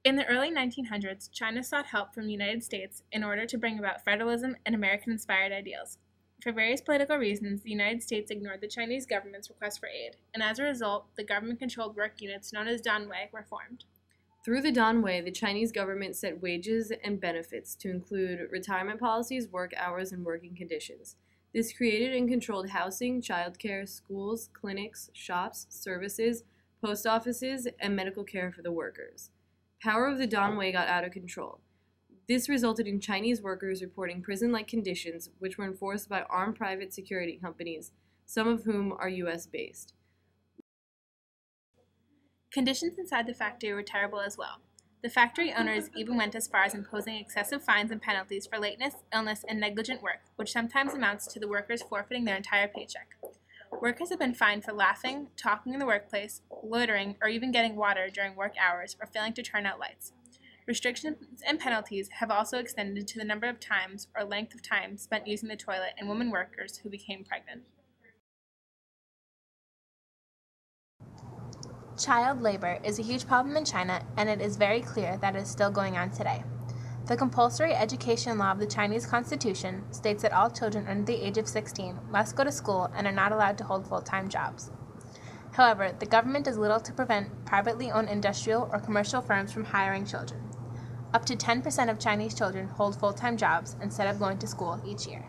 In the early 1900s, China sought help from the United States in order to bring about federalism and American-inspired ideals. For various political reasons, the United States ignored the Chinese government's request for aid, and as a result, the government-controlled work units known as Danwei were formed. Through the Danwei, the Chinese government set wages and benefits to include retirement policies, work hours, and working conditions. This created and controlled housing, childcare, schools, clinics, shops, services, post offices, and medical care for the workers. Power of the Danwei got out of control. This resulted in Chinese workers reporting prison-like conditions, which were enforced by armed private security companies, some of whom are U.S.-based. Conditions inside the factory were terrible as well. The factory owners even went as far as imposing excessive fines and penalties for lateness, illness, and negligent work, which sometimes amounts to the workers forfeiting their entire paycheck. Workers have been fined for laughing, talking in the workplace, loitering, or even getting water during work hours or failing to turn out lights. Restrictions and penalties have also extended to the number of times or length of time spent using the toilet in women workers who became pregnant. Child labor is a huge problem in China, and it is very clear that it is still going on today. The compulsory education law of the Chinese Constitution states that all children under the age of 16 must go to school and are not allowed to hold full-time jobs. However, the government does little to prevent privately owned industrial or commercial firms from hiring children. Up to 10% of Chinese children hold full-time jobs instead of going to school each year.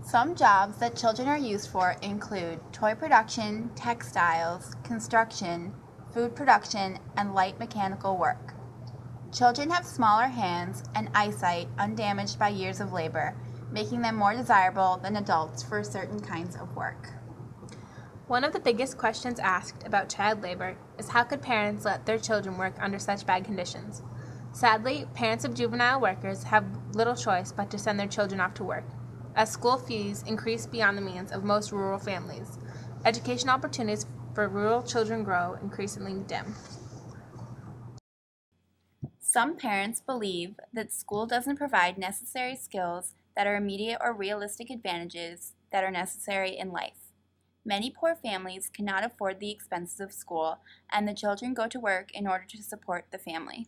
Some jobs that children are used for include toy production, textiles, construction, food production, and light mechanical work. Children have smaller hands and eyesight undamaged by years of labor, making them more desirable than adults for certain kinds of work. One of the biggest questions asked about child labor is how could parents let their children work under such bad conditions? Sadly, parents of juvenile workers have little choice but to send their children off to work, as school fees increase beyond the means of most rural families. Education opportunities for rural children grow increasingly dim. Some parents believe that school doesn't provide necessary skills that are immediate or realistic advantages that are necessary in life. Many poor families cannot afford the expenses of school, and the children go to work in order to support the family.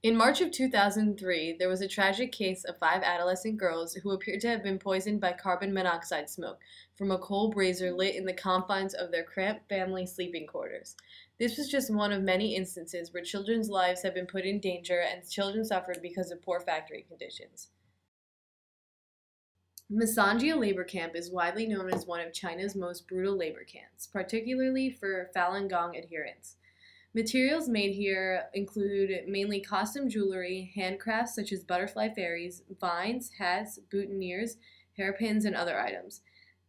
In March of 2003, there was a tragic case of 5 adolescent girls who appeared to have been poisoned by carbon monoxide smoke from a coal brazier lit in the confines of their cramped family sleeping quarters. This was just one of many instances where children's lives have been put in danger and children suffered because of poor factory conditions. Masanjia labor camp is widely known as one of China's most brutal labor camps, particularly for Falun Gong adherents. Materials made here include mainly costume jewelry, handcrafts such as butterfly fairies, vines, hats, boutonnieres, hairpins, and other items.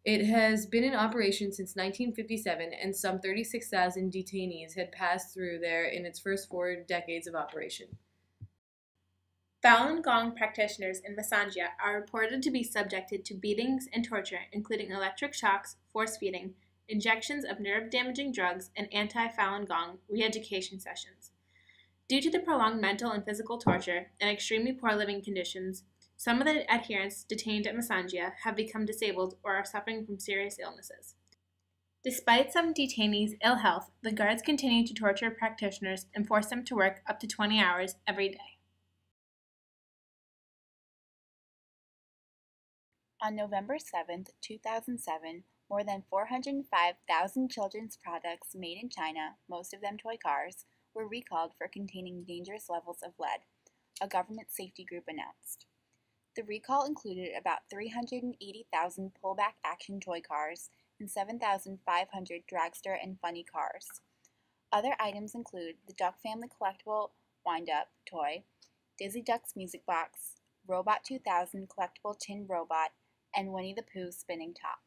It has been in operation since 1957, and some 36,000 detainees had passed through there in its first 4 decades of operation. Falun Gong practitioners in Masanjia are reported to be subjected to beatings and torture, including electric shocks, force feeding, injections of nerve-damaging drugs, and anti-Falun Gong re-education sessions. Due to the prolonged mental and physical torture and extremely poor living conditions, some of the adherents detained at Masanjia have become disabled or are suffering from serious illnesses. Despite some detainees' ill health, the guards continue to torture practitioners and force them to work up to 20 hours every day. On November 7, 2007, more than 405,000 children's products made in China, most of them toy cars, were recalled for containing dangerous levels of lead, a government safety group announced. The recall included about 380,000 pullback action toy cars and 7,500 dragster and funny cars. Other items include the Duck Family collectible wind-up toy, Dizzy Duck's music box, Robot 2000 collectible tin robot, and Winnie the Pooh spinning top.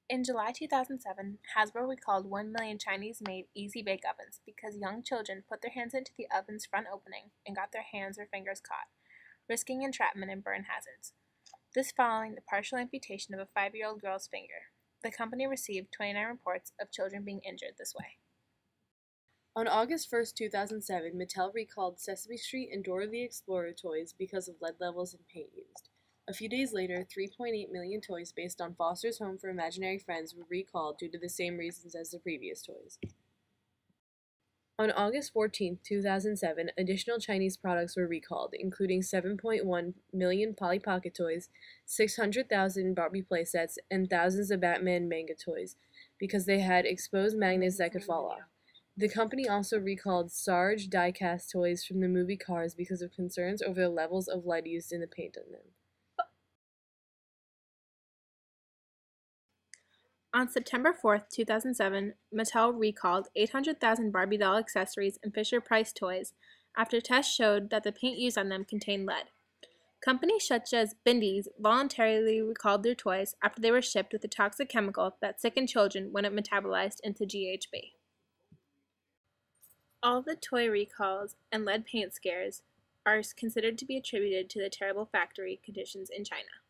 In July 2007, Hasbro recalled 1 million Chinese-made Easy Bake Ovens because young children put their hands into the oven's front opening and got their hands or fingers caught, risking entrapment and burn hazards. This following the partial amputation of a 5-year-old girl's finger. The company received 29 reports of children being injured this way. On August 1, 2007, Mattel recalled Sesame Street and Dora the Explorer toys because of lead levels in paint used. A few days later, 3.8 million toys based on Foster's Home for Imaginary Friends were recalled due to the same reasons as the previous toys. On August 14, 2007, additional Chinese products were recalled, including 7.1 million Polly Pocket toys, 600,000 Barbie playsets, and thousands of Batman manga toys, because they had exposed magnets that could fall off. The company also recalled Sarge die-cast toys from the movie Cars because of concerns over the levels of lead used in the paint on them. On September 4th, 2007, Mattel recalled 800,000 Barbie doll accessories and Fisher-Price toys after tests showed that the paint used on them contained lead. Companies such as Bindies voluntarily recalled their toys after they were shipped with a toxic chemical that sickened children when it metabolized into GHB. All the toy recalls and lead paint scares are considered to be attributed to the terrible factory conditions in China.